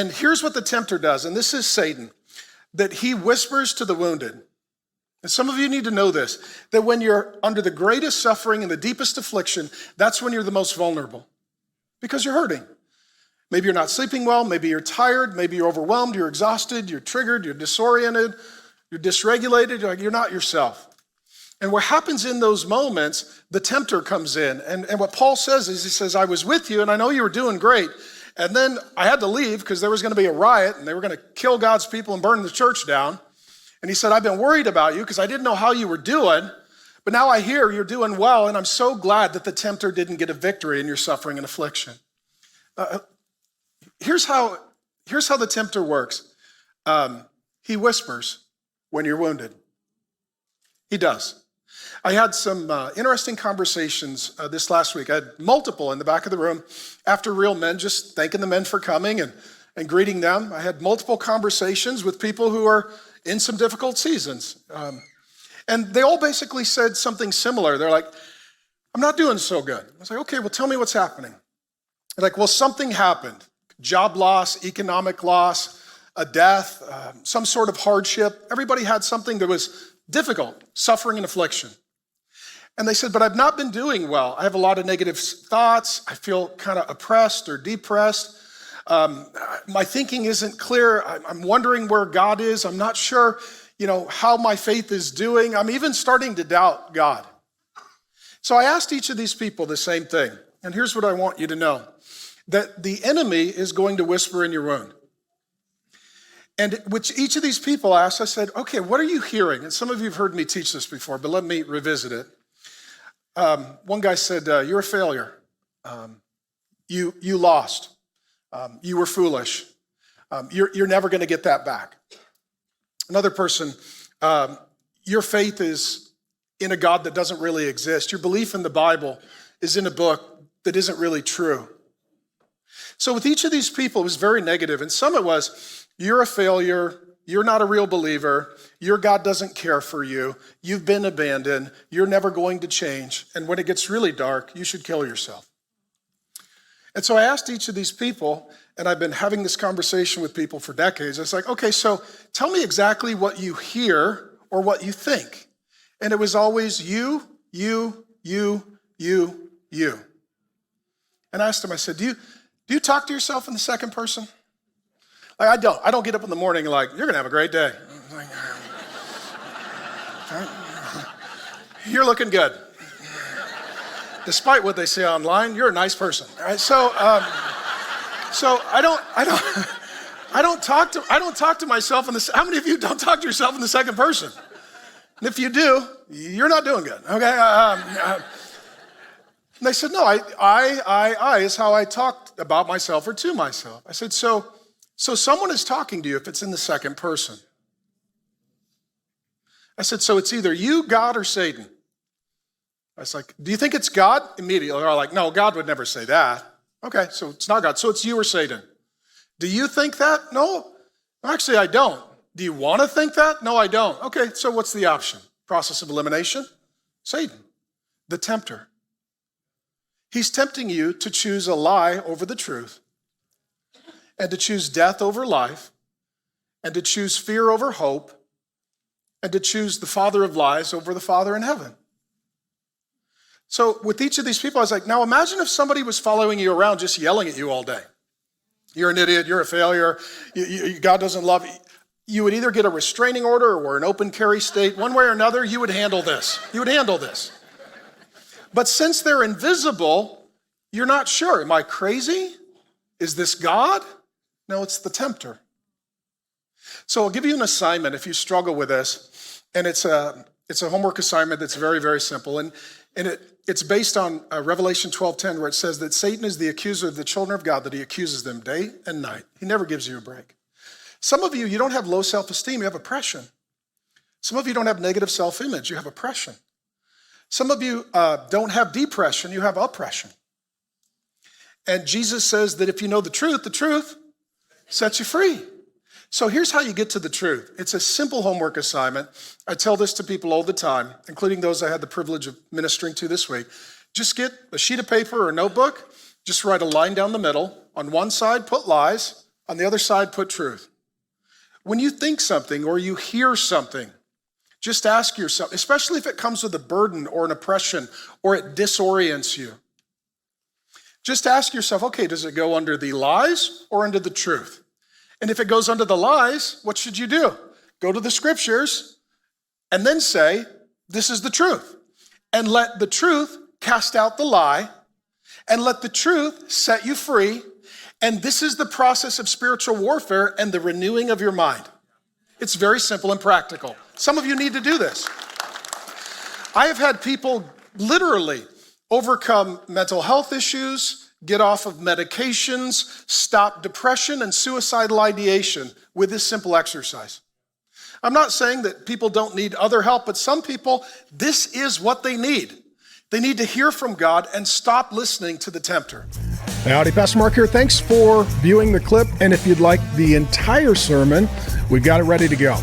And here's what the tempter does, and this is Satan, that he whispers to the wounded. And some of you need to know this, that when you're under the greatest suffering and the deepest affliction, that's when you're the most vulnerable because you're hurting. Maybe you're not sleeping well, maybe you're tired, maybe you're overwhelmed, you're exhausted, you're triggered, you're disoriented, you're dysregulated, you're not yourself. And what happens in those moments, the tempter comes in. And what Paul says is, he says, I was with you and I know you were doing great. And then I had to leave because there was going to be a riot and they were going to kill God's people and burn the church down. And he said, I've been worried about you because I didn't know how you were doing, but now I hear you're doing well, and I'm so glad that the tempter didn't get a victory in your suffering and affliction. Here's how the tempter works. He whispers when you're wounded. He does. I had some interesting conversations this last week. I had multiple in the back of the room after Real Men, just thanking the men for coming and greeting them. I had multiple conversations with people who are in some difficult seasons. And they all basically said something similar. They're like, I'm not doing so good. I was like, okay, well, tell me what's happening. They're like, well, something happened. Job loss, economic loss, a death, some sort of hardship. Everybody had something that was difficult, suffering and affliction. And they said, but I've not been doing well. I have a lot of negative thoughts. I feel kind of oppressed or depressed. My thinking isn't clear. I'm wondering where God is. I'm not sure, how my faith is doing. I'm even starting to doubt God. So I asked each of these people the same thing. And here's what I want you to know, that the enemy is going to whisper in your wound. And which each of these people asked, I said, okay, what are you hearing? And some of you have heard me teach this before, but let me revisit it. One guy said, you're a failure. You lost. You were foolish. You're never going to get that back. Another person, your faith is in a God that doesn't really exist. Your belief in the Bible is in a book that isn't really true. So with each of these people, it was very negative. And some it was, you're a failure. You're not a real believer. Your God doesn't care for you. You've been abandoned. You're never going to change. And when it gets really dark, you should kill yourself. And so I asked each of these people, and I've been having this conversation with people for decades. I was like, okay, so tell me exactly what you hear or what you think. And it was always you. And I asked them, I said, do you talk to yourself in the second person? Like, I don't get up in the morning like, you're going to have a great day. Like, you're looking good. Despite what they say online, you're a nice person. All right? So I don't talk to myself in the. How many of you don't talk to yourself in the second person? And if you do, you're not doing good. Okay. And they said, no, I is how I talk about myself or to myself. I said, so someone is talking to you if it's in the second person. I said, so it's either you, God, or Satan. I was like, do you think it's God? Immediately, they're like, no, God would never say that. Okay, so it's not God. So it's you or Satan. Do you think that? No, actually, I don't. Do you want to think that? No, I don't. Okay, so what's the option? Process of elimination? Satan, the tempter. He's tempting you to choose a lie over the truth, and to choose death over life, and to choose fear over hope, and to choose the father of lies over the Father in heaven. So with each of these people, I was like, now imagine if somebody was following you around just yelling at you all day. You're an idiot, you're a failure, God doesn't love you. You would either get a restraining order or an open carry state. One way or another, you would handle this. But since they're invisible, you're not sure. Am I crazy? Is this God? No, it's the tempter. So I'll give you an assignment if you struggle with this. And it's a homework assignment that's very, very simple. And it's based on Revelation 12:10, where it says that Satan is the accuser of the children of God, that he accuses them day and night. He never gives you a break. Some of you don't have low self-esteem, you have oppression. Some of you don't have negative self-image, you have oppression. Some of you don't have depression, you have oppression. And Jesus says that if you know the truth sets you free. So here's how you get to the truth. It's a simple homework assignment. I tell this to people all the time, including those I had the privilege of ministering to this week. Just get a sheet of paper or a notebook, just write a line down the middle. On one side, put lies. On the other side, put truth. When you think something or you hear something, just ask yourself, especially if it comes with a burden or an oppression or it disorients you, just ask yourself, okay, does it go under the lies or under the truth? And if it goes under the lies, what should you do? Go to the scriptures and then say, this is the truth. And let the truth cast out the lie, and let the truth set you free. And this is the process of spiritual warfare and the renewing of your mind. It's very simple and practical. Some of you need to do this. I have had people literally overcome mental health issues, get off of medications, stop depression and suicidal ideation with this simple exercise. I'm not saying that people don't need other help, but some people, this is what they need. They need to hear from God and stop listening to the tempter. Hey, howdy, Pastor Mark here. Thanks for viewing the clip. And if you'd like the entire sermon, we've got it ready to go.